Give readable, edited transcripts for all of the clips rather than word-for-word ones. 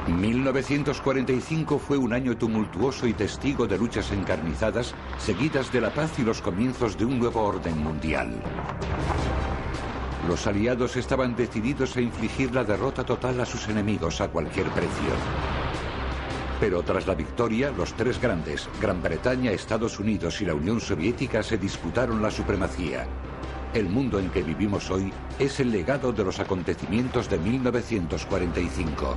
1945 fue un año tumultuoso y testigo de luchas encarnizadas, seguidas de la paz y los comienzos de un nuevo orden mundial. Los aliados estaban decididos a infligir la derrota total a sus enemigos a cualquier precio. Pero tras la victoria, los tres grandes, Gran Bretaña, Estados Unidos y la Unión Soviética, se disputaron la supremacía. El mundo en que vivimos hoy es el legado de los acontecimientos de 1945.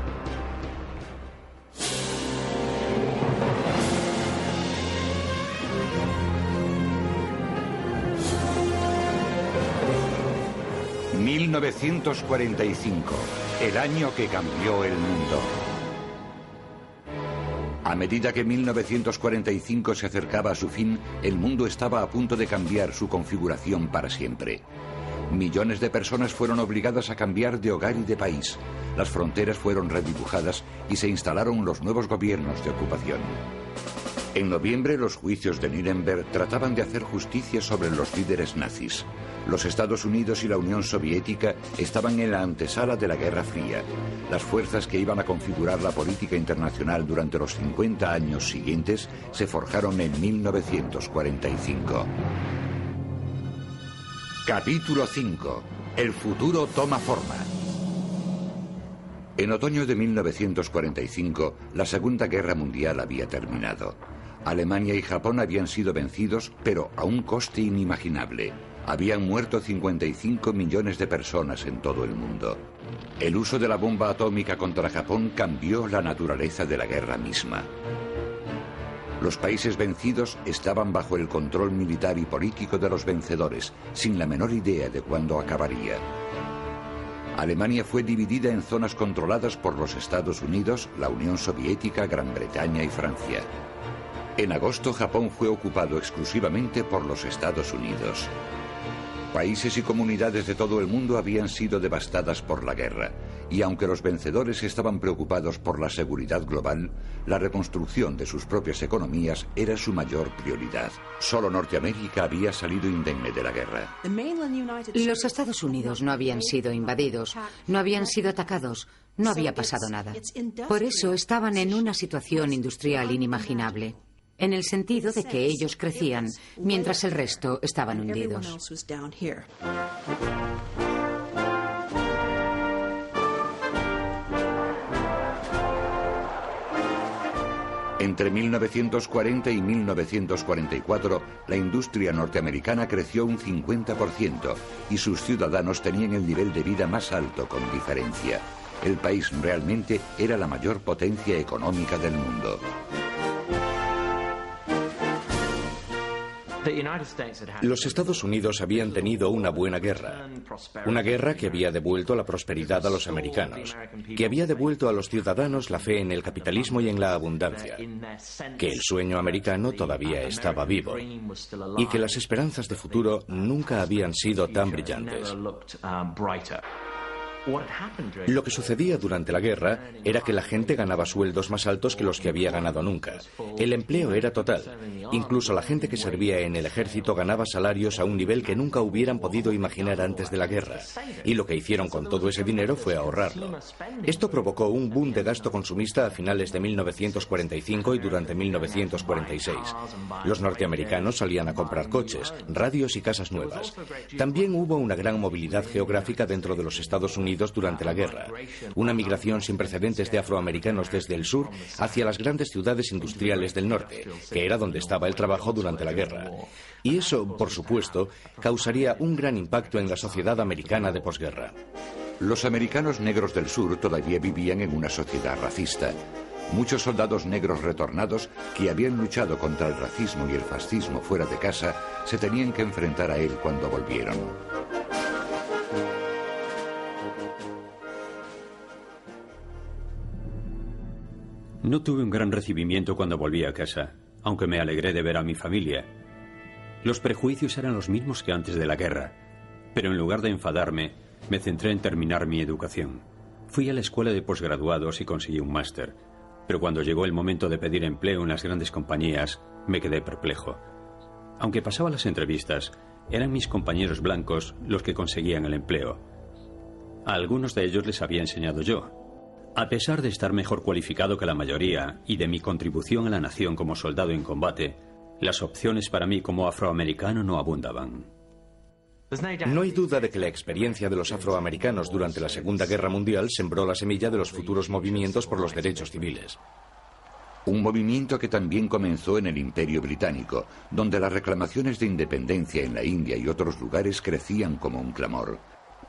...1945, el año que cambió el mundo. A medida que 1945 se acercaba a su fin, el mundo estaba a punto de cambiar su configuración para siempre. Millones de personas fueron obligadas a cambiar de hogar y de país. Las fronteras fueron redibujadas y se instalaron los nuevos gobiernos de ocupación. En noviembre, los juicios de Nuremberg trataban de hacer justicia sobre los líderes nazis. Los Estados Unidos y la Unión Soviética estaban en la antesala de la Guerra Fría. Las fuerzas que iban a configurar la política internacional durante los 50 años siguientes se forjaron en 1945. Capítulo 5. El futuro toma forma. En otoño de 1945, la Segunda Guerra Mundial había terminado. Alemania y Japón habían sido vencidos, pero a un coste inimaginable. Habían muerto 55 millones de personas en todo el mundo. El uso de la bomba atómica contra Japón cambió la naturaleza de la guerra misma. Los países vencidos estaban bajo el control militar y político de los vencedores, sin la menor idea de cuándo acabaría. Alemania fue dividida en zonas controladas por los Estados Unidos, la Unión Soviética, Gran Bretaña y Francia. En agosto, Japón fue ocupado exclusivamente por los Estados Unidos. Países y comunidades de todo el mundo habían sido devastadas por la guerra, y aunque los vencedores estaban preocupados por la seguridad global, la reconstrucción de sus propias economías era su mayor prioridad. Solo Norteamérica había salido indemne de la guerra. Los Estados Unidos no habían sido invadidos, no habían sido atacados, no había pasado nada. Por eso estaban en una situación industrial inimaginable, en el sentido de que ellos crecían mientras el resto estaban hundidos. Entre 1940 y 1944, la industria norteamericana creció un 50% y sus ciudadanos tenían el nivel de vida más alto con diferencia. El país realmente era la mayor potencia económica del mundo. Los Estados Unidos habían tenido una buena guerra que había devuelto la prosperidad a los americanos, que había devuelto a los ciudadanos la fe en el capitalismo y en la abundancia, que el sueño americano todavía estaba vivo y que las esperanzas de futuro nunca habían sido tan brillantes. Lo que sucedía durante la guerra era que la gente ganaba sueldos más altos que los que había ganado nunca. El empleo era total. Incluso la gente que servía en el ejército ganaba salarios a un nivel que nunca hubieran podido imaginar antes de la guerra. Y lo que hicieron con todo ese dinero fue ahorrarlo. Esto provocó un boom de gasto consumista a finales de 1945 y durante 1946. Los norteamericanos salían a comprar coches, radios y casas nuevas. También hubo una gran movilidad geográfica dentro de los Estados Unidos durante la guerra, una migración sin precedentes de afroamericanos desde el sur hacia las grandes ciudades industriales del norte, que era donde estaba el trabajo durante la guerra. Y eso, por supuesto, causaría un gran impacto en la sociedad americana de posguerra. Los americanos negros del sur todavía vivían en una sociedad racista. Muchos soldados negros retornados que habían luchado contra el racismo y el fascismo fuera de casa se tenían que enfrentar a él cuando volvieron. No tuve un gran recibimiento cuando volví a casa, aunque me alegré de ver a mi familia. Los prejuicios eran los mismos que antes de la guerra, pero en lugar de enfadarme, me centré en terminar mi educación. Fui a la escuela de posgraduados y conseguí un máster, pero cuando llegó el momento de pedir empleo en las grandes compañías, me quedé perplejo. Aunque pasaba las entrevistas, eran mis compañeros blancos los que conseguían el empleo. A algunos de ellos les había enseñado yo. A pesar de estar mejor cualificado que la mayoría y de mi contribución a la nación como soldado en combate, las opciones para mí como afroamericano no abundaban. No hay duda de que la experiencia de los afroamericanos durante la Segunda Guerra Mundial sembró la semilla de los futuros movimientos por los derechos civiles. Un movimiento que también comenzó en el Imperio Británico, donde las reclamaciones de independencia en la India y otros lugares crecían como un clamor.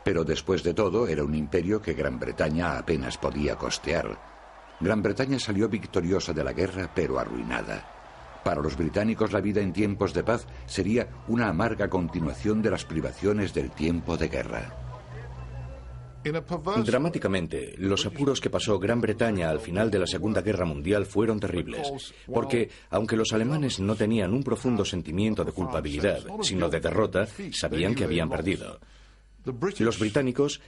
Pero después de todo, era un imperio que Gran Bretaña apenas podía costear. Gran Bretaña salió victoriosa de la guerra, pero arruinada. Para los británicos, la vida en tiempos de paz sería una amarga continuación de las privaciones del tiempo de guerra. Dramáticamente, los apuros que pasó Gran Bretaña al final de la Segunda Guerra Mundial fueron terribles, porque, aunque los alemanes no tenían un profundo sentimiento de culpabilidad, sino de derrota, sabían que habían perdido. Los británicos,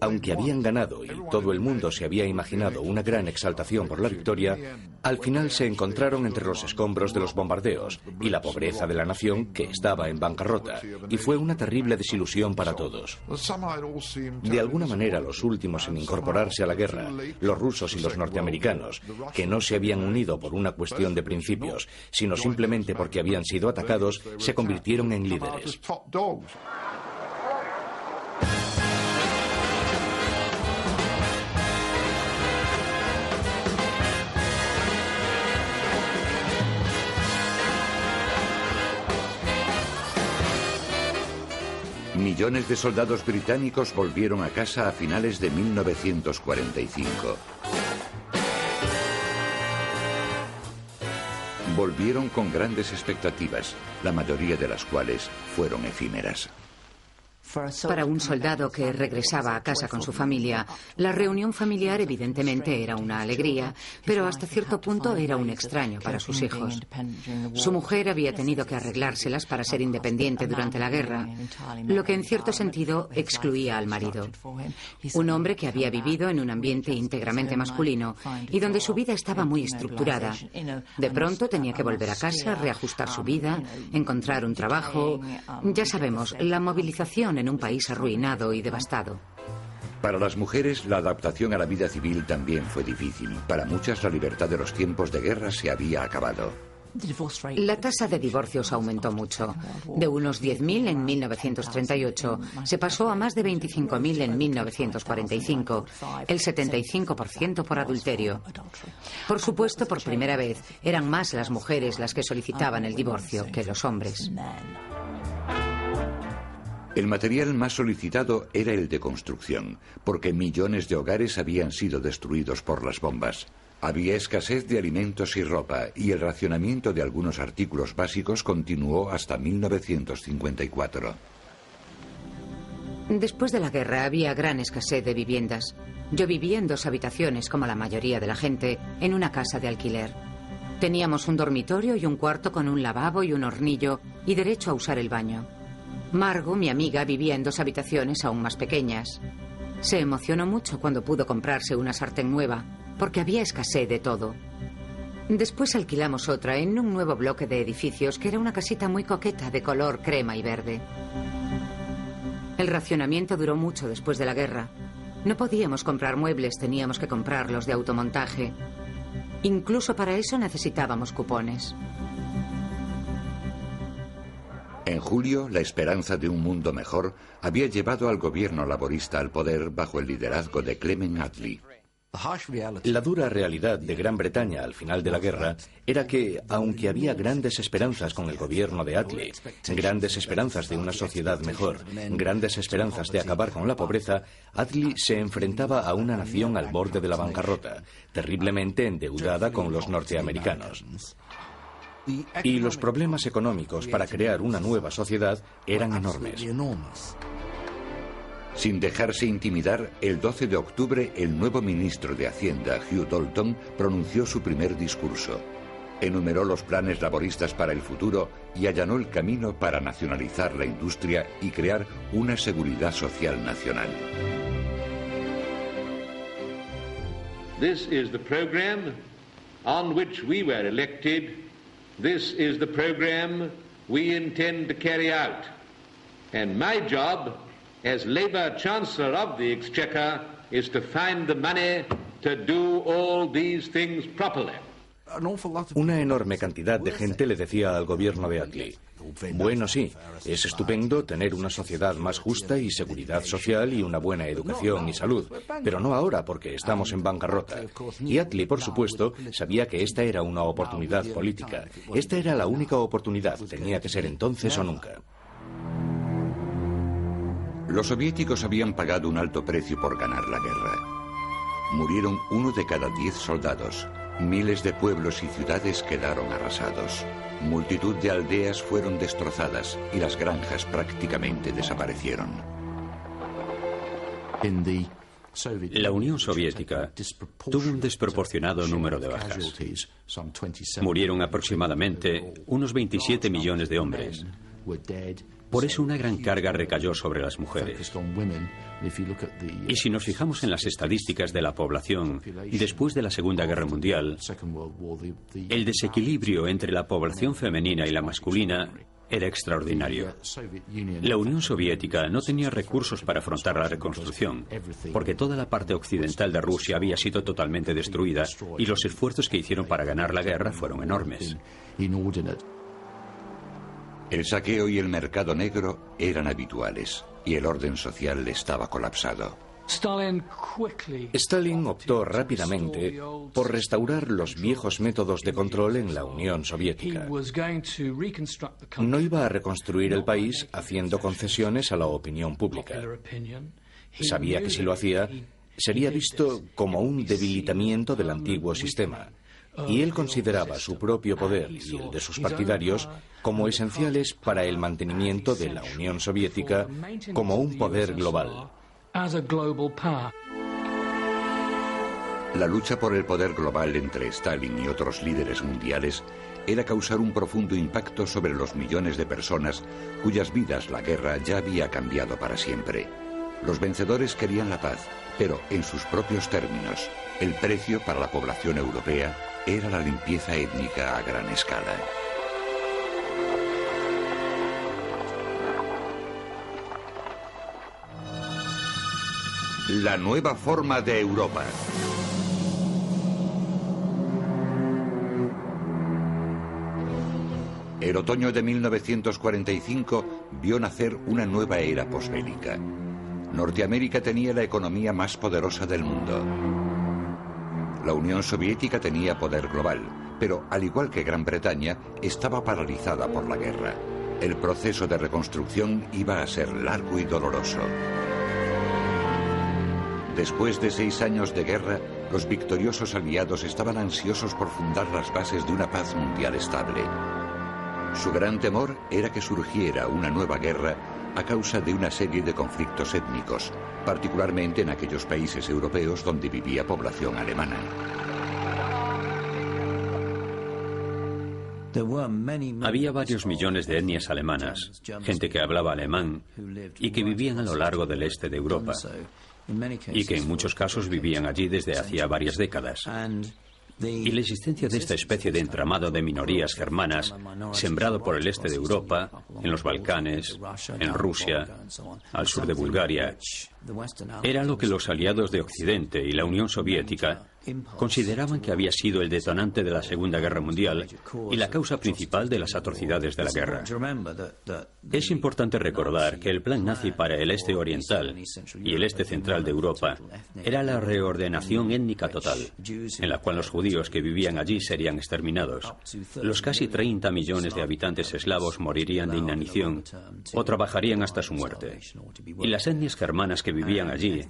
aunque habían ganado y todo el mundo se había imaginado una gran exaltación por la victoria, al final se encontraron entre los escombros de los bombardeos y la pobreza de la nación que estaba en bancarrota, y fue una terrible desilusión para todos. De alguna manera, los últimos en incorporarse a la guerra, los rusos y los norteamericanos, que no se habían unido por una cuestión de principios, sino simplemente porque habían sido atacados, se convirtieron en líderes. Millones de soldados británicos volvieron a casa a finales de 1945. Volvieron con grandes expectativas, la mayoría de las cuales fueron efímeras. Para un soldado que regresaba a casa con su familia, la reunión familiar evidentemente era una alegría, pero hasta cierto punto era un extraño para sus hijos. Su mujer había tenido que arreglárselas para ser independiente durante la guerra, lo que en cierto sentido excluía al marido. Un hombre que había vivido en un ambiente íntegramente masculino y donde su vida estaba muy estructurada. De pronto tenía que volver a casa, reajustar su vida, encontrar un trabajo. Ya sabemos, la movilización en un país arruinado y devastado. Para las mujeres, la adaptación a la vida civil también fue difícil. Para muchas, la libertad de los tiempos de guerra se había acabado. La tasa de divorcios aumentó mucho. De unos 10.000 en 1938 se pasó a más de 25.000 en 1945, el 75% por adulterio. Por supuesto, por primera vez, eran más las mujeres las que solicitaban el divorcio que los hombres. El material más solicitado era el de construcción, porque millones de hogares habían sido destruidos por las bombas. Había escasez de alimentos y ropa, y el racionamiento de algunos artículos básicos continuó hasta 1954. Después de la guerra había gran escasez de viviendas. Yo vivía en 2 habitaciones, como la mayoría de la gente, en una casa de alquiler. Teníamos un dormitorio y un cuarto con un lavabo y un hornillo, y derecho a usar el baño. Margot, mi amiga, vivía en 2 habitaciones aún más pequeñas. Se emocionó mucho cuando pudo comprarse una sartén nueva, porque había escasez de todo. Después alquilamos otra en un nuevo bloque de edificios que era una casita muy coqueta de color crema y verde. El racionamiento duró mucho después de la guerra. No podíamos comprar muebles, teníamos que comprarlos de automontaje. Incluso para eso necesitábamos cupones. En julio, la esperanza de un mundo mejor había llevado al gobierno laborista al poder bajo el liderazgo de Clement Attlee. La dura realidad de Gran Bretaña al final de la guerra era que, aunque había grandes esperanzas con el gobierno de Attlee, grandes esperanzas de una sociedad mejor, grandes esperanzas de acabar con la pobreza, Attlee se enfrentaba a una nación al borde de la bancarrota, terriblemente endeudada con los norteamericanos. Y los problemas económicos para crear una nueva sociedad eran enormes. Sin dejarse intimidar, el 12 de octubre el nuevo ministro de Hacienda, Hugh Dalton, pronunció su primer discurso. Enumeró los planes laboristas para el futuro y allanó el camino para nacionalizar la industria y crear una seguridad social nacional. This is the program on which we were elected. This is the program we intend to carry out. And my job as Labour Chancellor of the Exchequer is to find the money to do all these things properly. Una enorme cantidad de gente le decía al gobierno de Attlee: bueno, sí, es estupendo tener una sociedad más justa y seguridad social y una buena educación y salud, pero no ahora porque estamos en bancarrota. Y Attlee, por supuesto, sabía que esta era una oportunidad política. Esta era la única oportunidad, tenía que ser entonces o nunca. Los soviéticos habían pagado un alto precio por ganar la guerra. Murieron 1 de cada 10 soldados. Miles de pueblos y ciudades quedaron arrasados. Multitud de aldeas fueron destrozadas y las granjas prácticamente desaparecieron. La Unión Soviética tuvo un desproporcionado número de bajas. Murieron aproximadamente unos 27 millones de hombres. Por eso una gran carga recayó sobre las mujeres. Y si nos fijamos en las estadísticas de la población después de la Segunda Guerra Mundial, el desequilibrio entre la población femenina y la masculina era extraordinario. La Unión Soviética no tenía recursos para afrontar la reconstrucción, porque toda la parte occidental de Rusia había sido totalmente destruida y los esfuerzos que hicieron para ganar la guerra fueron enormes. El saqueo y el mercado negro eran habituales y el orden social estaba colapsado. Stalin optó rápidamente por restaurar los viejos métodos de control en la Unión Soviética. No iba a reconstruir el país haciendo concesiones a la opinión pública. Sabía que si lo hacía, sería visto como un debilitamiento del antiguo sistema. Y él consideraba su propio poder y el de sus partidarios como esenciales para el mantenimiento de la Unión Soviética como un poder global. La lucha por el poder global entre Stalin y otros líderes mundiales era causar un profundo impacto sobre los millones de personas cuyas vidas la guerra ya había cambiado para siempre. Los vencedores querían la paz, pero en sus propios términos. El precio para la población europea era la limpieza étnica a gran escala. La nueva forma de Europa. El otoño de 1945 vio nacer una nueva era posbélica. Norteamérica tenía la economía más poderosa del mundo. La Unión Soviética tenía poder global, pero al igual que Gran Bretaña, estaba paralizada por la guerra. El proceso de reconstrucción iba a ser largo y doloroso. Después de 6 años de guerra, los victoriosos aliados estaban ansiosos por fundar las bases de una paz mundial estable. Su gran temor era que surgiera una nueva guerra a causa de una serie de conflictos étnicos, particularmente en aquellos países europeos donde vivía población alemana. Había varios millones de etnias alemanas, gente que hablaba alemán y que vivían a lo largo del este de Europa, y que en muchos casos vivían allí desde hacía varias décadas. Y la existencia de esta especie de entramado de minorías germanas, sembrado por el este de Europa, en los Balcanes, en Rusia, al sur de Bulgaria, era lo que los aliados de Occidente y la Unión Soviética consideraban que había sido el detonante de la Segunda Guerra Mundial y la causa principal de las atrocidades de la guerra. Es importante recordar que el plan nazi para el este oriental y el este central de Europa era la reordenación étnica total, en la cual los judíos que vivían allí serían exterminados. Los casi 30 millones de habitantes eslavos morirían de inanición o trabajarían hasta su muerte. Y las etnias germanas que vivían allí,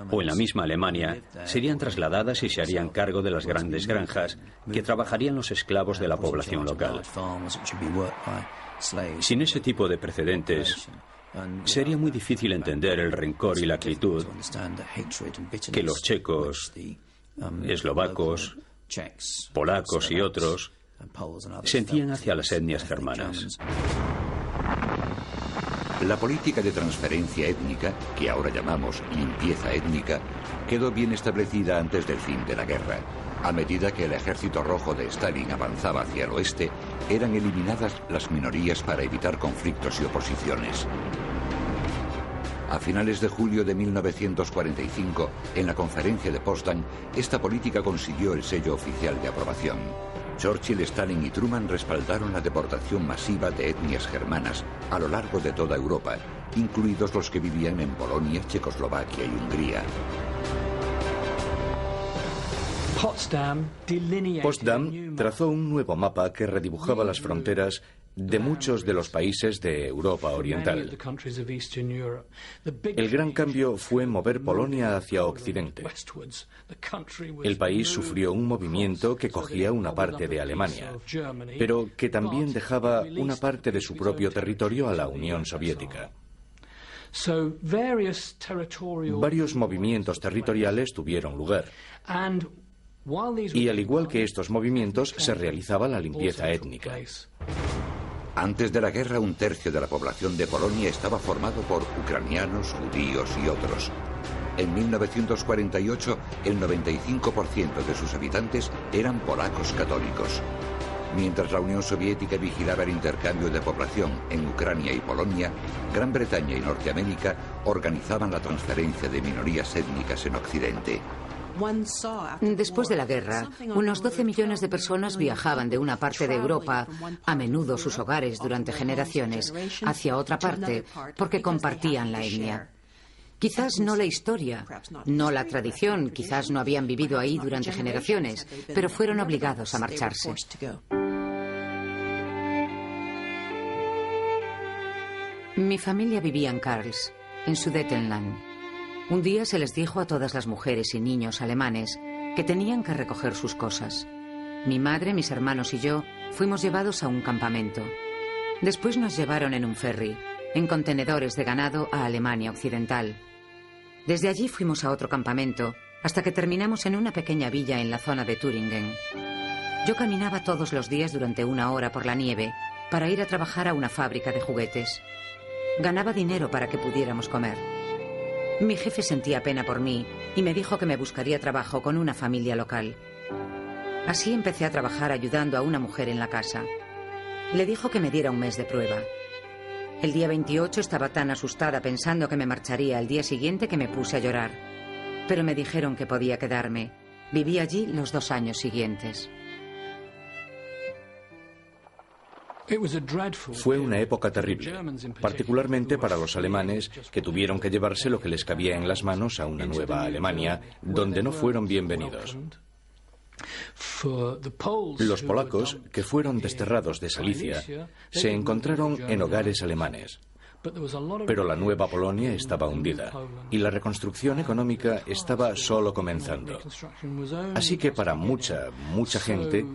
o en la misma Alemania, serían trasladadas y se harían cargo de las grandes granjas que trabajarían los esclavos de la población local. Sin ese tipo de precedentes, sería muy difícil entender el rencor y la acritud que los checos, eslovacos, polacos y otros sentían hacia las etnias germanas. La política de transferencia étnica, que ahora llamamos limpieza étnica, quedó bien establecida antes del fin de la guerra. A medida que el ejército rojo de Stalin avanzaba hacia el oeste, eran eliminadas las minorías para evitar conflictos y oposiciones. A finales de julio de 1945, en la conferencia de Potsdam, esta política consiguió el sello oficial de aprobación. Churchill, Stalin y Truman respaldaron la deportación masiva de etnias germanas a lo largo de toda Europa, incluidos los que vivían en Polonia, Checoslovaquia y Hungría. Potsdam trazó un nuevo mapa que redibujaba las fronteras de muchos de los países de Europa Oriental. El gran cambio fue mover Polonia hacia Occidente. El país sufrió un movimiento que cogía una parte de Alemania, pero que también dejaba una parte de su propio territorio a la Unión Soviética. Varios movimientos territoriales tuvieron lugar. Y al igual que estos movimientos, se realizaba la limpieza étnica. Antes de la guerra, un tercio de la población de Polonia estaba formado por ucranianos, judíos y otros. En 1948, el 95% de sus habitantes eran polacos católicos. Mientras la Unión Soviética vigilaba el intercambio de población en Ucrania y Polonia, Gran Bretaña y Norteamérica organizaban la transferencia de minorías étnicas en Occidente. Después de la guerra, unos 12 millones de personas viajaban de una parte de Europa, a menudo sus hogares durante generaciones, hacia otra parte, porque compartían la etnia. Quizás no la historia, no la tradición, quizás no habían vivido ahí durante generaciones, pero fueron obligados a marcharse. Mi familia vivía en Karls, en Sudetenland. Un día se les dijo a todas las mujeres y niños alemanes que tenían que recoger sus cosas. Mi madre, mis hermanos y yo fuimos llevados a un campamento. Después nos llevaron en un ferry, en contenedores de ganado a Alemania Occidental. Desde allí fuimos a otro campamento hasta que terminamos en una pequeña villa en la zona de Thüringen. Yo caminaba todos los días durante 1 hora por la nieve para ir a trabajar a una fábrica de juguetes. Ganaba dinero para que pudiéramos comer. Mi jefe sentía pena por mí y me dijo que me buscaría trabajo con una familia local. Así empecé a trabajar ayudando a una mujer en la casa. Le dijo que me diera un mes de prueba. El día 28 estaba tan asustada pensando que me marcharía al día siguiente que me puse a llorar. Pero me dijeron que podía quedarme. Viví allí los 2 años siguientes. Fue una época terrible, particularmente para los alemanes, que tuvieron que llevarse lo que les cabía en las manos a una nueva Alemania, donde no fueron bienvenidos. Los polacos, que fueron desterrados de Salicia, se encontraron en hogares alemanes. Pero la nueva Polonia estaba hundida y la reconstrucción económica estaba solo comenzando. Así que para mucha gente,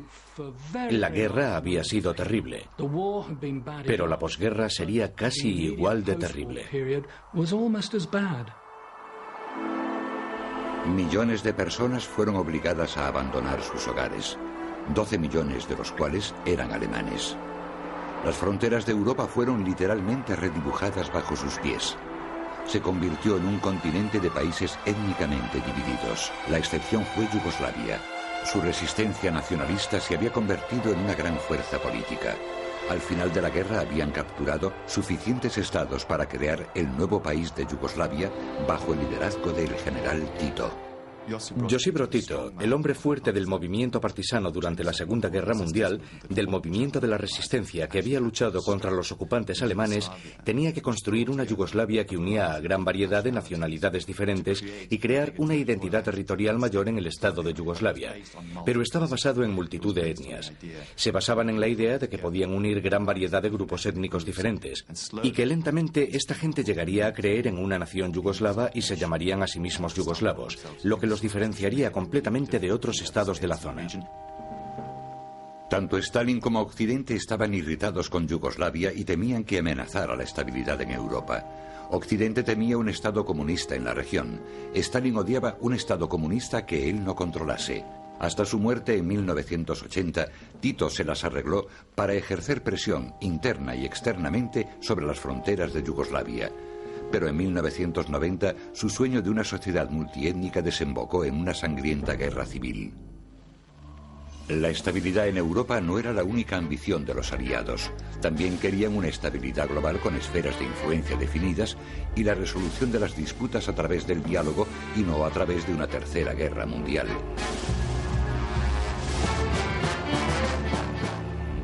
la guerra había sido terrible, pero la posguerra sería casi igual de terrible. Millones de personas fueron obligadas a abandonar sus hogares, 12 millones de los cuales eran alemanes. Las fronteras de Europa fueron literalmente redibujadas bajo sus pies. Se convirtió en un continente de países étnicamente divididos. La excepción fue Yugoslavia. Su resistencia nacionalista se había convertido en una gran fuerza política. Al final de la guerra habían capturado suficientes estados para crear el nuevo país de Yugoslavia bajo el liderazgo del general Tito. Josip Broz Tito, el hombre fuerte del movimiento partisano durante la Segunda Guerra Mundial, del movimiento de la resistencia que había luchado contra los ocupantes alemanes, tenía que construir una Yugoslavia que unía a gran variedad de nacionalidades diferentes y crear una identidad territorial mayor en el Estado de Yugoslavia. Pero estaba basado en multitud de etnias. Se basaban en la idea de que podían unir gran variedad de grupos étnicos diferentes y que lentamente esta gente llegaría a creer en una nación yugoslava y se llamarían a sí mismos yugoslavos, lo que los diferenciaría completamente de otros estados de la zona. Tanto Stalin como Occidente estaban irritados con Yugoslavia y temían que amenazara la estabilidad en Europa. Occidente temía un estado comunista en la región. Stalin odiaba un estado comunista que él no controlase. Hasta su muerte en 1980, Tito se las arregló para ejercer presión interna y externamente sobre las fronteras de Yugoslavia. Pero en 1990, su sueño de una sociedad multiétnica desembocó en una sangrienta guerra civil. La estabilidad en Europa no era la única ambición de los aliados. También querían una estabilidad global con esferas de influencia definidas y la resolución de las disputas a través del diálogo y no a través de una tercera guerra mundial.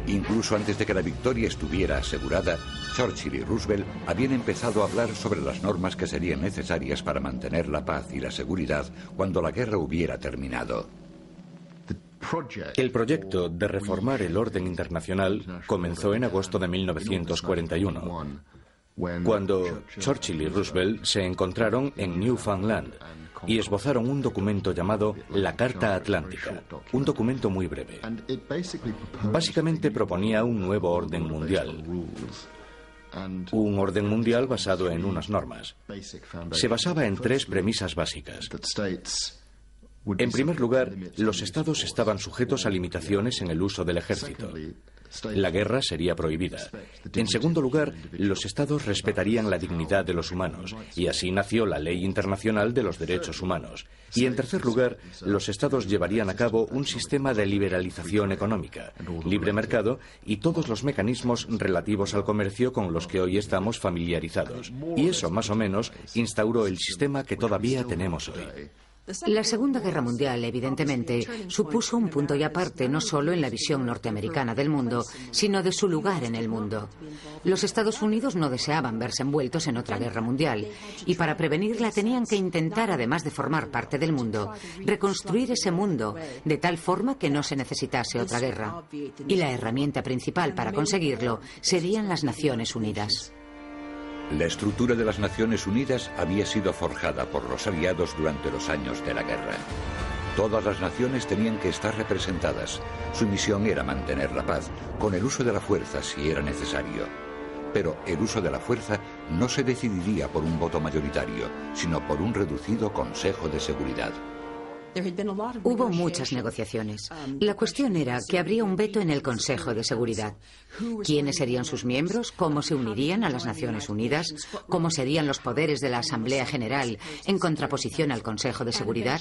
Incluso antes de que la victoria estuviera asegurada, Churchill y Roosevelt habían empezado a hablar sobre las normas que serían necesarias para mantener la paz y la seguridad cuando la guerra hubiera terminado. El proyecto de reformar el orden internacional comenzó en agosto de 1941, cuando Churchill y Roosevelt se encontraron en Newfoundland y esbozaron un documento llamado la Carta Atlántica, un documento muy breve. Básicamente proponía un nuevo orden mundial. Un orden mundial basado en unas normas. Se basaba en 3 premisas básicas. En primer lugar, los estados estaban sujetos a limitaciones en el uso del ejército. La guerra sería prohibida. En segundo lugar, los estados respetarían la dignidad de los humanos, y así nació la Ley Internacional de los Derechos Humanos. Y en tercer lugar, los estados llevarían a cabo un sistema de liberalización económica, libre mercado y todos los mecanismos relativos al comercio con los que hoy estamos familiarizados. Y eso, más o menos, instauró el sistema que todavía tenemos hoy. La Segunda Guerra Mundial, evidentemente, supuso un punto y aparte no solo en la visión norteamericana del mundo, sino de su lugar en el mundo. Los Estados Unidos no deseaban verse envueltos en otra guerra mundial, y para prevenirla tenían que intentar, además de formar parte del mundo, reconstruir ese mundo de tal forma que no se necesitase otra guerra. Y la herramienta principal para conseguirlo serían las Naciones Unidas. La estructura de las Naciones Unidas había sido forjada por los aliados durante los años de la guerra. Todas las naciones tenían que estar representadas. Su misión era mantener la paz, con el uso de la fuerza si era necesario. Pero el uso de la fuerza no se decidiría por un voto mayoritario, sino por un reducido Consejo de Seguridad. Hubo muchas negociaciones. La cuestión era que habría un veto en el Consejo de Seguridad. ¿Quiénes serían sus miembros? ¿Cómo se unirían a las Naciones Unidas? ¿Cómo serían los poderes de la Asamblea General en contraposición al Consejo de Seguridad?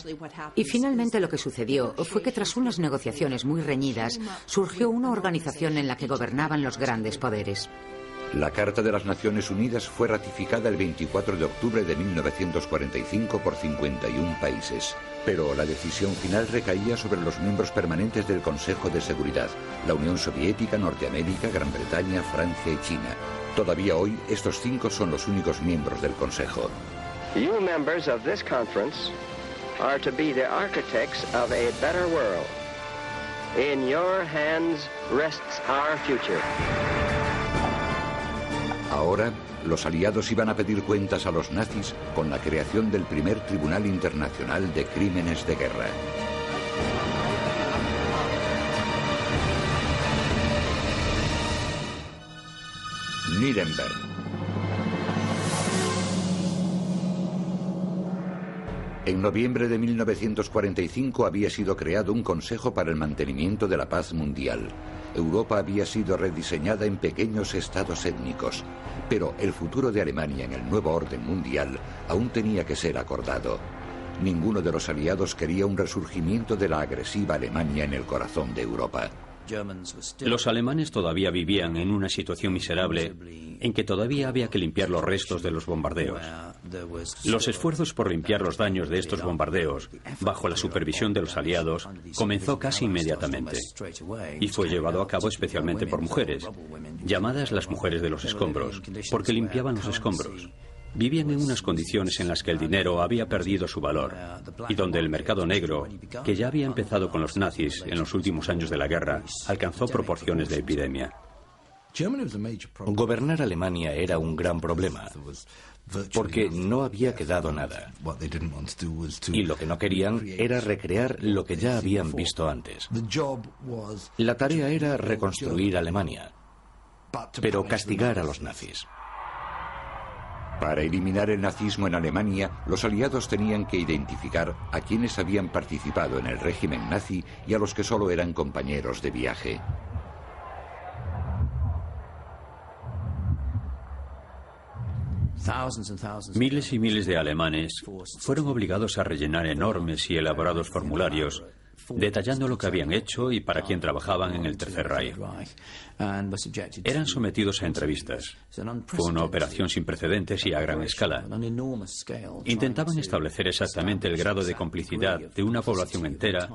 Y finalmente lo que sucedió fue que tras unas negociaciones muy reñidas surgió una organización en la que gobernaban los grandes poderes. La Carta de las Naciones Unidas fue ratificada el 24 de octubre de 1945 por 51 países. Pero la decisión final recaía sobre los miembros permanentes del Consejo de Seguridad: la Unión Soviética, Norteamérica, Gran Bretaña, Francia y China. Todavía hoy, estos 5 son los únicos miembros del Consejo. You members of this conference are to be the architects of a better world. In your hands rests our future. Ahora, los aliados iban a pedir cuentas a los nazis con la creación del primer Tribunal Internacional de Crímenes de Guerra. Nuremberg. En noviembre de 1945 había sido creado un Consejo para el Mantenimiento de la Paz Mundial. Europa había sido rediseñada en pequeños estados étnicos, pero el futuro de Alemania en el nuevo orden mundial aún tenía que ser acordado. Ninguno de los aliados quería un resurgimiento de la agresiva Alemania en el corazón de Europa. Los alemanes todavía vivían en una situación miserable en que todavía había que limpiar los restos de los bombardeos. Los esfuerzos por limpiar los daños de estos bombardeos, bajo la supervisión de los aliados, comenzó casi inmediatamente y fue llevado a cabo especialmente por mujeres, llamadas las mujeres de los escombros, porque limpiaban los escombros. Vivían en unas condiciones en las que el dinero había perdido su valor y donde el mercado negro, que ya había empezado con los nazis en los últimos años de la guerra, alcanzó proporciones de epidemia. Gobernar Alemania era un gran problema, porque no había quedado nada. Y lo que no querían era recrear lo que ya habían visto antes. La tarea era reconstruir Alemania, pero castigar a los nazis. Para eliminar el nazismo en Alemania, los aliados tenían que identificar a quienes habían participado en el régimen nazi y a los que solo eran compañeros de viaje. Miles y miles de alemanes fueron obligados a rellenar enormes y elaborados formularios detallando lo que habían hecho y para quién trabajaban en el Tercer Reich. Eran sometidos a entrevistas. Fue una operación sin precedentes y a gran escala. Intentaban establecer exactamente el grado de complicidad de una población entera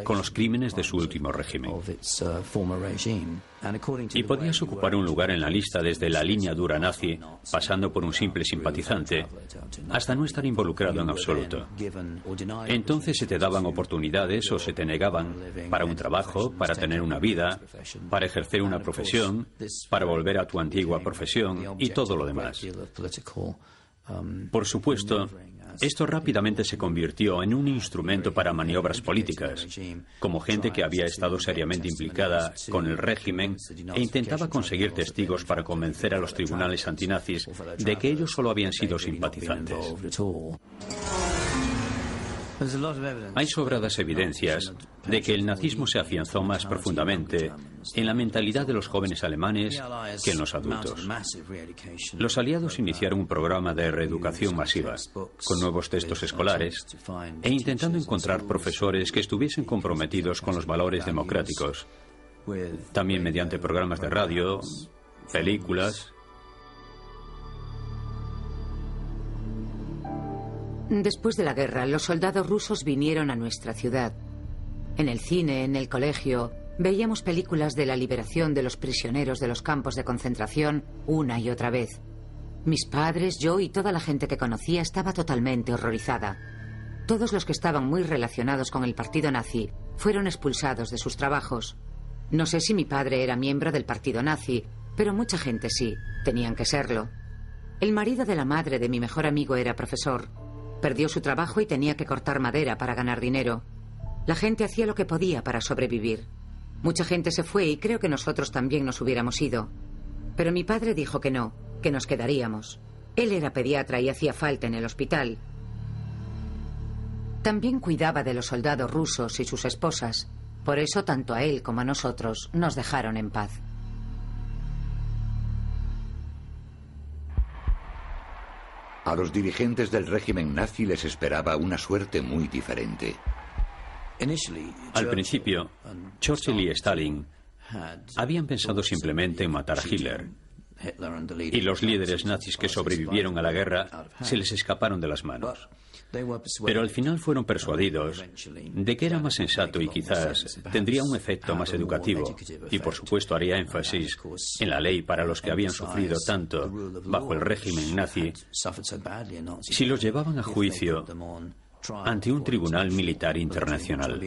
con los crímenes de su último régimen. Y podías ocupar un lugar en la lista desde la línea dura nazi, pasando por un simple simpatizante, hasta no estar involucrado en absoluto. Entonces se te daban oportunidades o se te negaban para un trabajo, para tener una vida, para ejercer una profesión, para volver a tu antigua profesión y todo lo demás. Por supuesto, esto rápidamente se convirtió en un instrumento para maniobras políticas, como gente que había estado seriamente implicada con el régimen e intentaba conseguir testigos para convencer a los tribunales antinazis de que ellos solo habían sido simpatizantes. Hay sobradas evidencias de que el nazismo se afianzó más profundamente en la mentalidad de los jóvenes alemanes que en los adultos. Los aliados iniciaron un programa de reeducación masiva, con nuevos textos escolares, e intentando encontrar profesores que estuviesen comprometidos con los valores democráticos, también mediante programas de radio, películas. Después de la guerra, los soldados rusos vinieron a nuestra ciudad. En el cine, en el colegio, veíamos películas de la liberación de los prisioneros de los campos de concentración una y otra vez. Mis padres, yo y toda la gente que conocía estaba totalmente horrorizada. Todos los que estaban muy relacionados con el partido nazi fueron expulsados de sus trabajos. No sé si mi padre era miembro del partido nazi, pero mucha gente sí, tenían que serlo. El marido de la madre de mi mejor amigo era profesor. Perdió su trabajo y tenía que cortar madera para ganar dinero. La gente hacía lo que podía para sobrevivir. Mucha gente se fue y creo que nosotros también nos hubiéramos ido. Pero mi padre dijo que no, que nos quedaríamos. Él era pediatra y hacía falta en el hospital. También cuidaba de los soldados rusos y sus esposas. Por eso, tanto a él como a nosotros nos dejaron en paz. A los dirigentes del régimen nazi les esperaba una suerte muy diferente. Al principio, Churchill y Stalin habían pensado simplemente en matar a Hitler, y los líderes nazis que sobrevivieron a la guerra se les escaparon de las manos. Pero al final fueron persuadidos de que era más sensato y quizás tendría un efecto más educativo, y por supuesto haría énfasis en la ley para los que habían sufrido tanto bajo el régimen nazi, si los llevaban a juicio ante un tribunal militar internacional.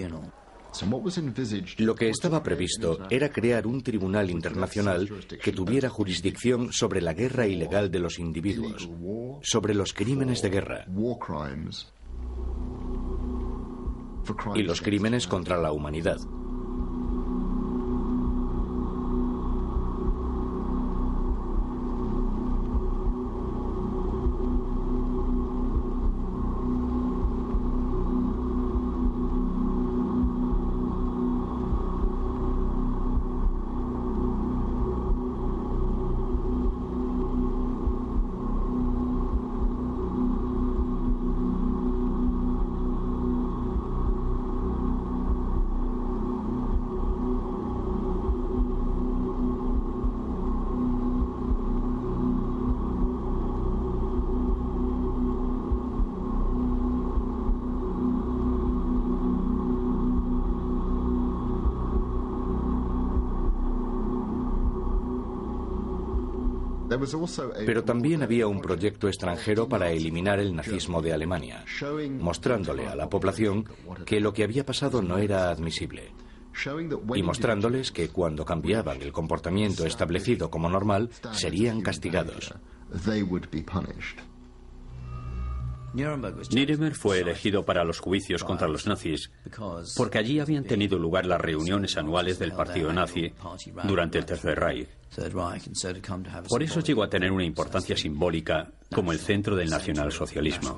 Lo que estaba previsto era crear un tribunal internacional que tuviera jurisdicción sobre la guerra ilegal de los individuos, sobre los crímenes de guerra y los crímenes contra la humanidad. Pero también había un proyecto extranjero para eliminar el nazismo de Alemania, mostrándole a la población que lo que había pasado no era admisible, y mostrándoles que cuando cambiaban el comportamiento establecido como normal, serían castigados. Nuremberg fue elegido para los juicios contra los nazis porque allí habían tenido lugar las reuniones anuales del partido nazi durante el Tercer Reich. Por eso llegó a tener una importancia simbólica como el centro del nacionalsocialismo.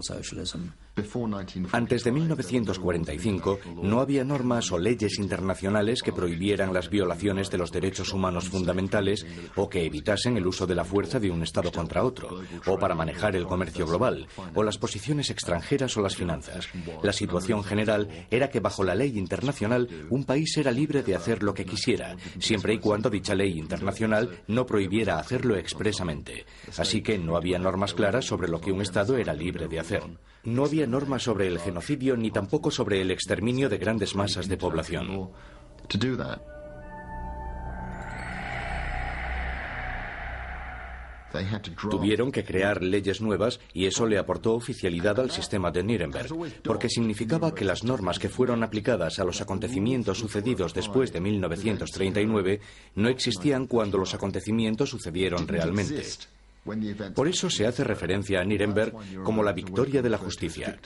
Antes de 1945 no había normas o leyes internacionales que prohibieran las violaciones de los derechos humanos fundamentales o que evitasen el uso de la fuerza de un Estado contra otro, o para manejar el comercio global, o las posiciones extranjeras o las finanzas. La situación general era que bajo la ley internacional un país era libre de hacer lo que quisiera, siempre y cuando dicha ley internacional no prohibiera hacerlo expresamente. Así que no había normas claras sobre lo que un Estado era libre de hacer. No había normas sobre el genocidio ni tampoco sobre el exterminio de grandes masas de población. Tuvieron que crear leyes nuevas y eso le aportó oficialidad al sistema de Nuremberg, porque significaba que las normas que fueron aplicadas a los acontecimientos sucedidos después de 1939 no existían cuando los acontecimientos sucedieron realmente. Por eso se hace referencia a Nuremberg como la victoria de la justicia.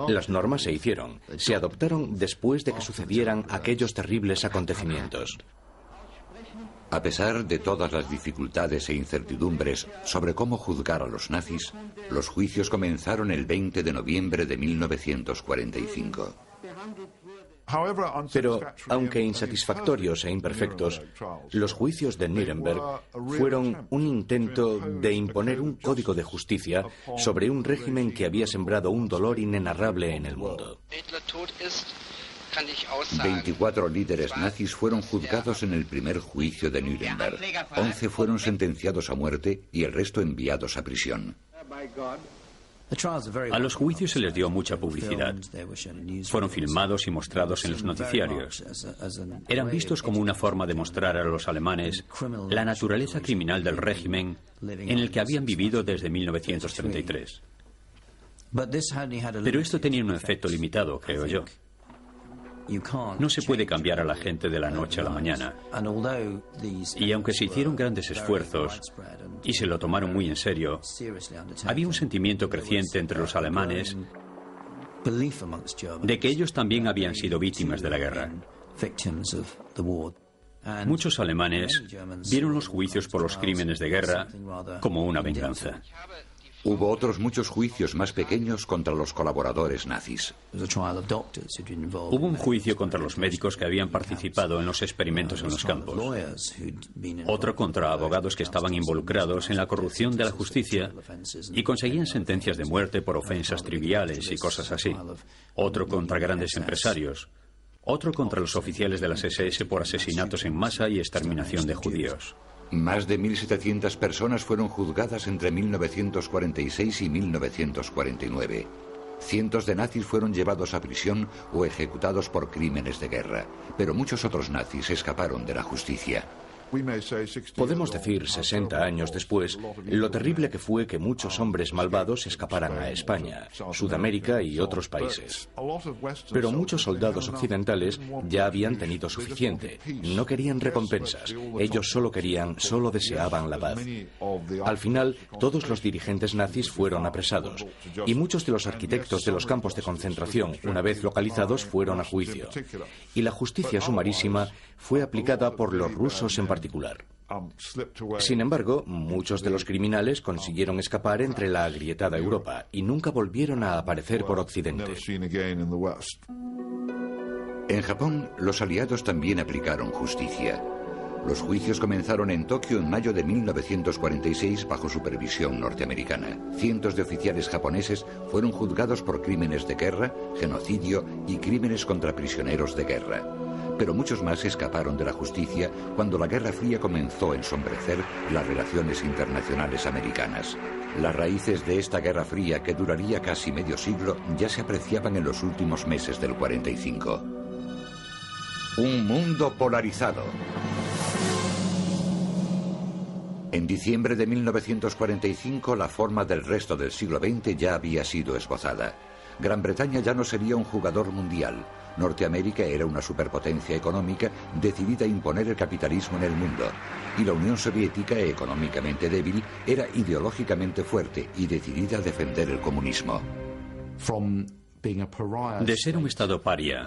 Las normas se hicieron, se adoptaron después de que sucedieran aquellos terribles acontecimientos. A pesar de todas las dificultades e incertidumbres sobre cómo juzgar a los nazis, los juicios comenzaron el 20 de noviembre de 1945. Pero, aunque insatisfactorios e imperfectos, los juicios de Nuremberg fueron un intento de imponer un código de justicia sobre un régimen que había sembrado un dolor inenarrable en el mundo. 24 líderes nazis fueron juzgados en el primer juicio de Nuremberg. 11 fueron sentenciados a muerte y el resto enviados a prisión. A los juicios se les dio mucha publicidad. Fueron filmados y mostrados en los noticiarios. Eran vistos como una forma de mostrar a los alemanes la naturaleza criminal del régimen en el que habían vivido desde 1933. Pero esto tenía un efecto limitado, creo yo. No se puede cambiar a la gente de la noche a la mañana. Y aunque se hicieron grandes esfuerzos y se lo tomaron muy en serio, había un sentimiento creciente entre los alemanes de que ellos también habían sido víctimas de la guerra. Muchos alemanes vieron los juicios por los crímenes de guerra como una venganza. Hubo otros muchos juicios más pequeños contra los colaboradores nazis. Hubo un juicio contra los médicos que habían participado en los experimentos en los campos. Otro contra abogados que estaban involucrados en la corrupción de la justicia y conseguían sentencias de muerte por ofensas triviales y cosas así. Otro contra grandes empresarios. Otro contra los oficiales de las SS por asesinatos en masa y exterminación de judíos. Más de 1.700 personas fueron juzgadas entre 1946 y 1949. Cientos de nazis fueron llevados a prisión o ejecutados por crímenes de guerra, pero muchos otros nazis escaparon de la justicia. Podemos decir, 60 años después, lo terrible que fue que muchos hombres malvados escaparan a España, Sudamérica y otros países. Pero muchos soldados occidentales ya habían tenido suficiente. No querían recompensas. Ellos solo deseaban la paz. Al final, todos los dirigentes nazis fueron apresados. Y muchos de los arquitectos de los campos de concentración, una vez localizados, fueron a juicio. Y la justicia sumarísima fue aplicada por los rusos en particular. Sin embargo, muchos de los criminales consiguieron escapar entre la agrietada Europa y nunca volvieron a aparecer por Occidente. En Japón, los aliados también aplicaron justicia. Los juicios comenzaron en Tokio en mayo de 1946 bajo supervisión norteamericana. Cientos de oficiales japoneses fueron juzgados por crímenes de guerra, genocidio y crímenes contra prisioneros de guerra. Pero muchos más escaparon de la justicia cuando la Guerra Fría comenzó a ensombrecer las relaciones internacionales americanas. Las raíces de esta Guerra Fría, que duraría casi medio siglo, ya se apreciaban en los últimos meses del 45. Un mundo polarizado. En diciembre de 1945, la forma del resto del siglo XX ya había sido esbozada. Gran Bretaña ya no sería un jugador mundial. Norteamérica era una superpotencia económica decidida a imponer el capitalismo en el mundo. Y la Unión Soviética, económicamente débil, era ideológicamente fuerte y decidida a defender el comunismo. De ser un estado paria,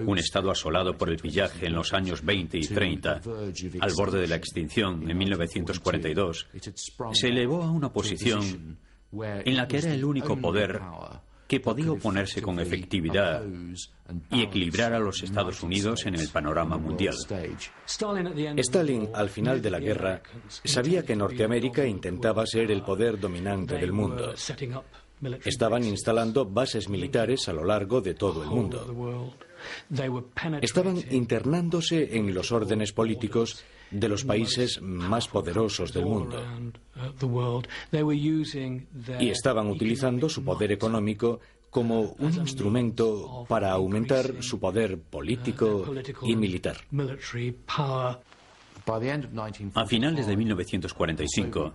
un estado asolado por el pillaje en los años 20 y 30, al borde de la extinción en 1942, se elevó a una posición en la que era el único poder que podía oponerse con efectividad y equilibrar a los Estados Unidos en el panorama mundial. Stalin, al final de la guerra, sabía que Norteamérica intentaba ser el poder dominante del mundo. Estaban instalando bases militares a lo largo de todo el mundo. Estaban internándose en los órdenes políticos de los países más poderosos del mundo. Y estaban utilizando su poder económico como un instrumento para aumentar su poder político y militar. A finales de 1945,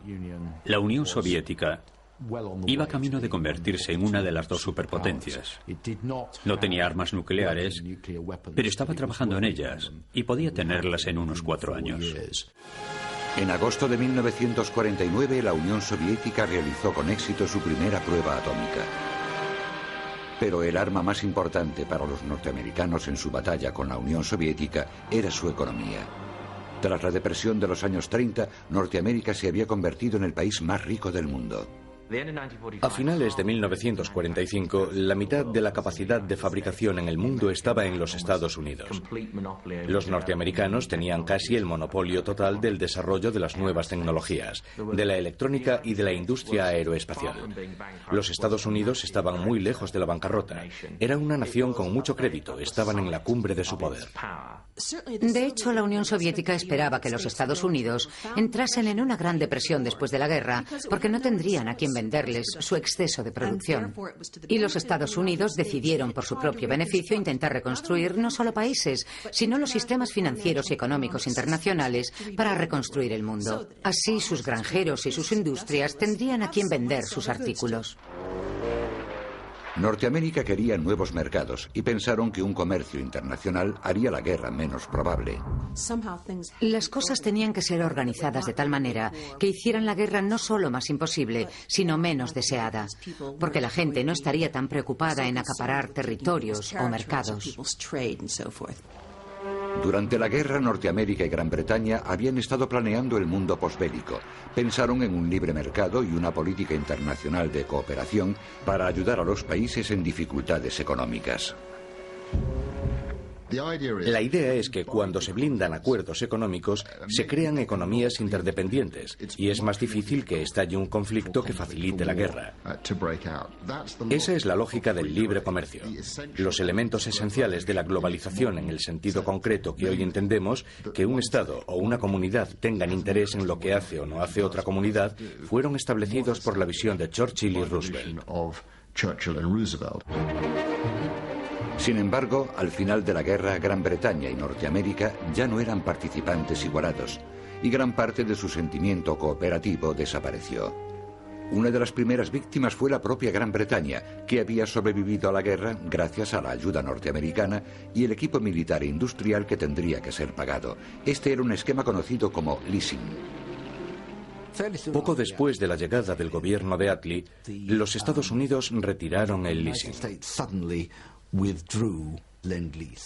la Unión Soviética iba camino de convertirse en una de las dos superpotencias. No tenía armas nucleares, pero estaba trabajando en ellas y podía tenerlas en unos 4 años. En agosto de 1949, la Unión Soviética realizó con éxito su primera prueba atómica. Pero el arma más importante para los norteamericanos en su batalla con la Unión Soviética era su economía. Tras la depresión de los años 30, Norteamérica se había convertido en el país más rico del mundo. A finales de 1945, la mitad de la capacidad de fabricación en el mundo estaba en los Estados Unidos. Los norteamericanos tenían casi el monopolio total del desarrollo de las nuevas tecnologías, de la electrónica y de la industria aeroespacial. Los Estados Unidos estaban muy lejos de la bancarrota. Era una nación con mucho crédito, estaban en la cumbre de su poder. De hecho, la Unión Soviética esperaba que los Estados Unidos entrasen en una gran depresión después de la guerra, porque no tendrían a quien venderles su exceso de producción. Y los Estados Unidos decidieron, por su propio beneficio, intentar reconstruir no solo países, sino los sistemas financieros y económicos internacionales para reconstruir el mundo. Así, sus granjeros y sus industrias tendrían a quien vender sus artículos. Norteamérica quería nuevos mercados y pensaron que un comercio internacional haría la guerra menos probable. Las cosas tenían que ser organizadas de tal manera que hicieran la guerra no solo más imposible, sino menos deseada, porque la gente no estaría tan preocupada en acaparar territorios o mercados. Durante la guerra, Norteamérica y Gran Bretaña habían estado planeando el mundo posbélico. Pensaron en un libre mercado y una política internacional de cooperación para ayudar a los países en dificultades económicas. La idea es que cuando se blindan acuerdos económicos, se crean economías interdependientes y es más difícil que estalle un conflicto que facilite la guerra. Esa es la lógica del libre comercio. Los elementos esenciales de la globalización en el sentido concreto que hoy entendemos, que un Estado o una comunidad tengan interés en lo que hace o no hace otra comunidad, fueron establecidos por la visión de Churchill y Roosevelt. Sin embargo, al final de la guerra, Gran Bretaña y Norteamérica ya no eran participantes igualados, y gran parte de su sentimiento cooperativo desapareció. Una de las primeras víctimas fue la propia Gran Bretaña, que había sobrevivido a la guerra gracias a la ayuda norteamericana y el equipo militar e industrial que tendría que ser pagado. Este era un esquema conocido como leasing. Poco después de la llegada del gobierno de Attlee, los Estados Unidos retiraron el leasing.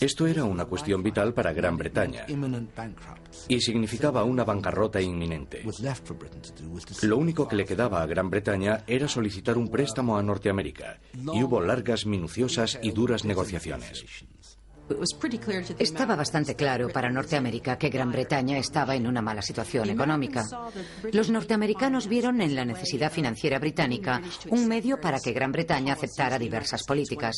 Esto era una cuestión vital para Gran Bretaña y significaba una bancarrota inminente. Lo único que le quedaba a Gran Bretaña era solicitar un préstamo a Norteamérica, y hubo largas, minuciosas y duras negociaciones. Estaba bastante claro para Norteamérica que Gran Bretaña estaba en una mala situación económica. Los norteamericanos vieron en la necesidad financiera británica un medio para que Gran Bretaña aceptara diversas políticas.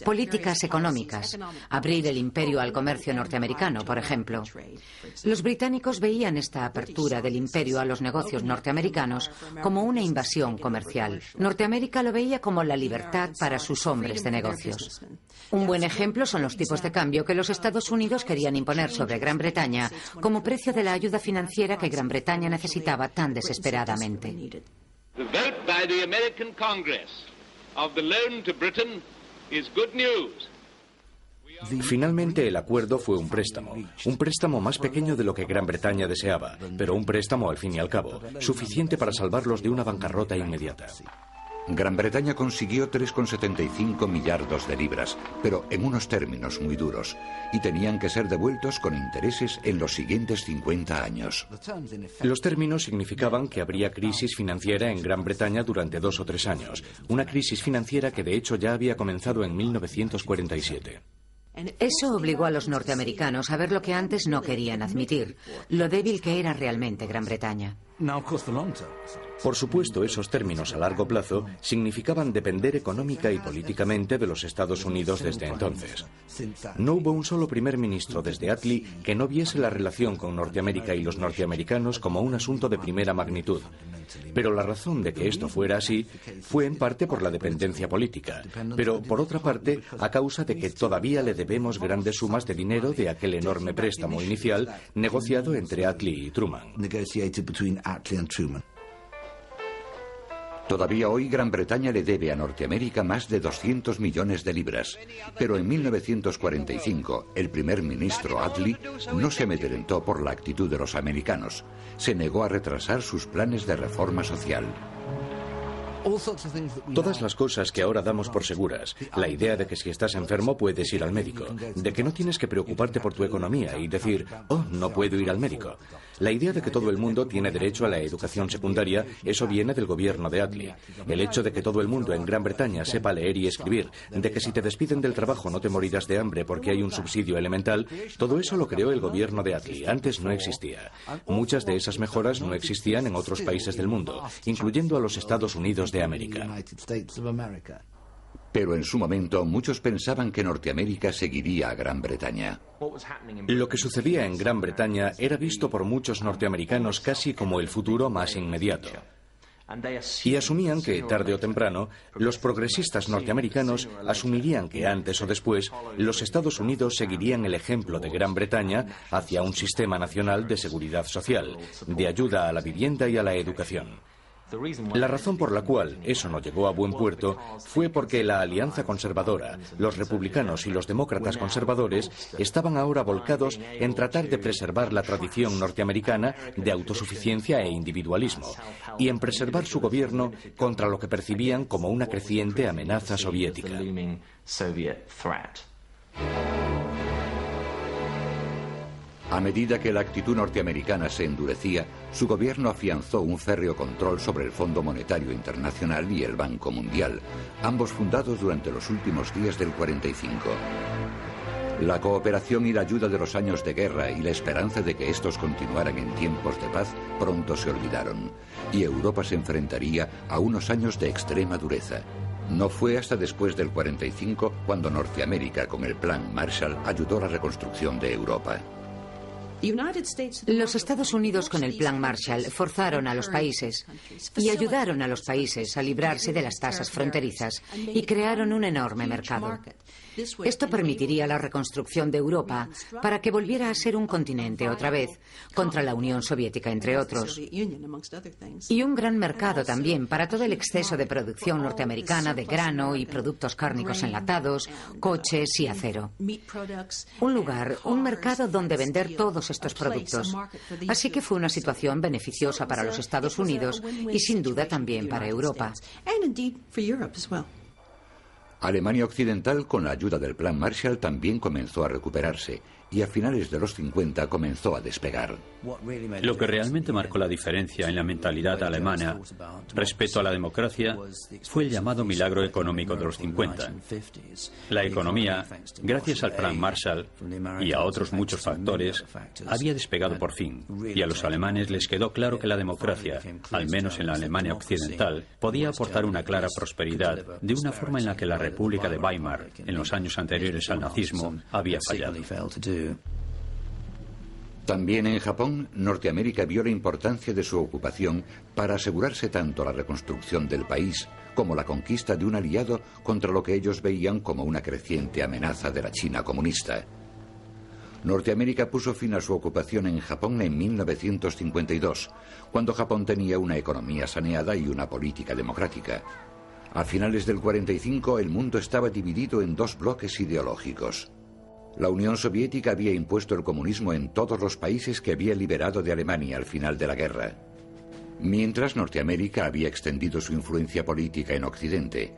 Políticas económicas. Abrir el imperio al comercio norteamericano, por ejemplo. Los británicos veían esta apertura del imperio a los negocios norteamericanos como una invasión comercial. Norteamérica lo veía como la libertad para sus hombres de negocios. Un buen ejemplo son los tipos de cambio que los Estados Unidos querían imponer sobre Gran Bretaña como precio de la ayuda financiera que Gran Bretaña necesitaba tan desesperadamente. The vote by the American Congress of the loan to Britain is good news. Finalmente el acuerdo fue un préstamo más pequeño de lo que Gran Bretaña deseaba, pero un préstamo al fin y al cabo, suficiente para salvarlos de una bancarrota inmediata. Gran Bretaña consiguió 3,75 millardos de libras, pero en unos términos muy duros, y tenían que ser devueltos con intereses en los siguientes 50 años. Los términos significaban que habría crisis financiera en Gran Bretaña durante 2 o 3 años, una crisis financiera que de hecho ya había comenzado en 1947. Eso obligó a los norteamericanos a ver lo que antes no querían admitir, lo débil que era realmente Gran Bretaña. Por supuesto, esos términos a largo plazo significaban depender económica y políticamente de los Estados Unidos desde entonces. No hubo un solo primer ministro desde Attlee que no viese la relación con Norteamérica y los norteamericanos como un asunto de primera magnitud. Pero la razón de que esto fuera así fue en parte por la dependencia política, pero por otra parte a causa de que todavía le debemos grandes sumas de dinero de aquel enorme préstamo inicial negociado entre Attlee y Truman. Todavía hoy Gran Bretaña le debe a Norteamérica más de 200 millones de libras, pero en 1945 el primer ministro Attlee no se amedrentó por la actitud de los americanos, se negó a retrasar sus planes de reforma social. Todas las cosas que ahora damos por seguras, la idea de que si estás enfermo puedes ir al médico, de que no tienes que preocuparte por tu economía y decir, oh, no puedo ir al médico. La idea de que todo el mundo tiene derecho a la educación secundaria, eso viene del gobierno de Attlee. El hecho de que todo el mundo en Gran Bretaña sepa leer y escribir, de que si te despiden del trabajo no te morirás de hambre porque hay un subsidio elemental, todo eso lo creó el gobierno de Attlee. Antes no existía. Muchas de esas mejoras no existían en otros países del mundo, incluyendo a los Estados Unidos de América. Pero en su momento muchos pensaban que Norteamérica seguiría a Gran Bretaña. Lo que sucedía en Gran Bretaña era visto por muchos norteamericanos casi como el futuro más inmediato. Y asumían que, tarde o temprano, los progresistas norteamericanos asumirían que antes o después los Estados Unidos seguirían el ejemplo de Gran Bretaña hacia un sistema nacional de seguridad social, de ayuda a la vivienda y a la educación. La razón por la cual eso no llegó a buen puerto fue porque la alianza conservadora, los republicanos y los demócratas conservadores estaban ahora volcados en tratar de preservar la tradición norteamericana de autosuficiencia e individualismo y en preservar su gobierno contra lo que percibían como una creciente amenaza soviética. A medida que la actitud norteamericana se endurecía, su gobierno afianzó un férreo control sobre el Fondo Monetario Internacional y el Banco Mundial, ambos fundados durante los últimos días del 45. La cooperación y la ayuda de los años de guerra y la esperanza de que estos continuaran en tiempos de paz pronto se olvidaron, y Europa se enfrentaría a unos años de extrema dureza. No fue hasta después del 45 cuando Norteamérica, con el Plan Marshall, ayudó a la reconstrucción de Europa. Los Estados Unidos con el Plan Marshall forzaron a los países y ayudaron a los países a librarse de las tasas fronterizas y crearon un enorme mercado. Esto permitiría la reconstrucción de Europa para que volviera a ser un continente otra vez, contra la Unión Soviética, entre otros. Y un gran mercado también para todo el exceso de producción norteamericana de grano y productos cárnicos enlatados, coches y acero. Un lugar, un mercado donde vender todos estos productos. Así que fue una situación beneficiosa para los Estados Unidos y sin duda también para Europa. Alemania Occidental, con la ayuda del Plan Marshall, también comenzó a recuperarse y a finales de los 50 comenzó a despegar. Lo que realmente marcó la diferencia en la mentalidad alemana respecto a la democracia fue el llamado milagro económico de los 50. La economía, gracias al Plan Marshall y a otros muchos factores, había despegado por fin, y a los alemanes les quedó claro que la democracia, al menos en la Alemania occidental, podía aportar una clara prosperidad de una forma en la que la República de Weimar, en los años anteriores al nazismo, había fallado. También en Japón, Norteamérica vio la importancia de su ocupación para asegurarse tanto la reconstrucción del país como la conquista de un aliado contra lo que ellos veían como una creciente amenaza de la China comunista. Norteamérica puso fin a su ocupación en Japón en 1952, cuando Japón tenía una economía saneada y una política democrática. A finales del 45, el mundo estaba dividido en dos bloques ideológicos. La Unión Soviética había impuesto el comunismo en todos los países que había liberado de Alemania al final de la guerra. Mientras Norteamérica había extendido su influencia política en Occidente,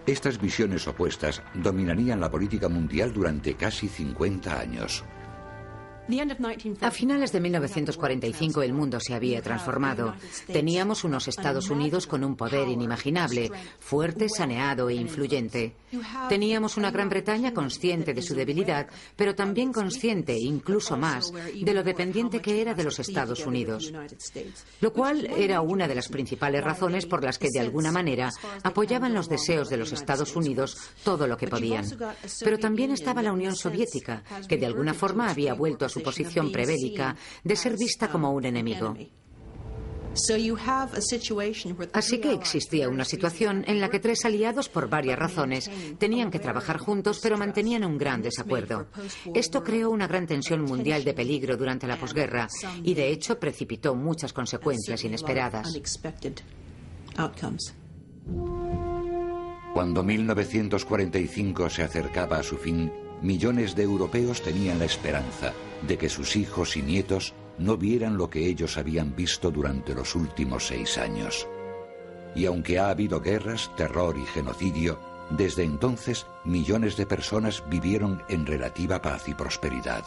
estas visiones opuestas dominarían la política mundial durante casi 50 años. A finales de 1945 el mundo se había transformado. Teníamos unos Estados Unidos con un poder inimaginable, fuerte, saneado e influyente. Teníamos una Gran Bretaña consciente de su debilidad, pero también consciente, incluso más, de lo dependiente que era de los Estados Unidos. Lo cual era una de las principales razones por las que, de alguna manera, apoyaban los deseos de los Estados Unidos todo lo que podían. Pero también estaba la Unión Soviética, que de alguna forma había vuelto a su posición prebélica de ser vista como un enemigo. Así que existía una situación en la que tres aliados, por varias razones, tenían que trabajar juntos, pero mantenían un gran desacuerdo. Esto creó una gran tensión mundial de peligro durante la posguerra y, de hecho, precipitó muchas consecuencias inesperadas. Cuando 1945 se acercaba a su fin, millones de europeos tenían la esperanza de que sus hijos y nietos no vieran lo que ellos habían visto durante los últimos 6 años. Y aunque ha habido guerras, terror y genocidio, desde entonces millones de personas vivieron en relativa paz y prosperidad.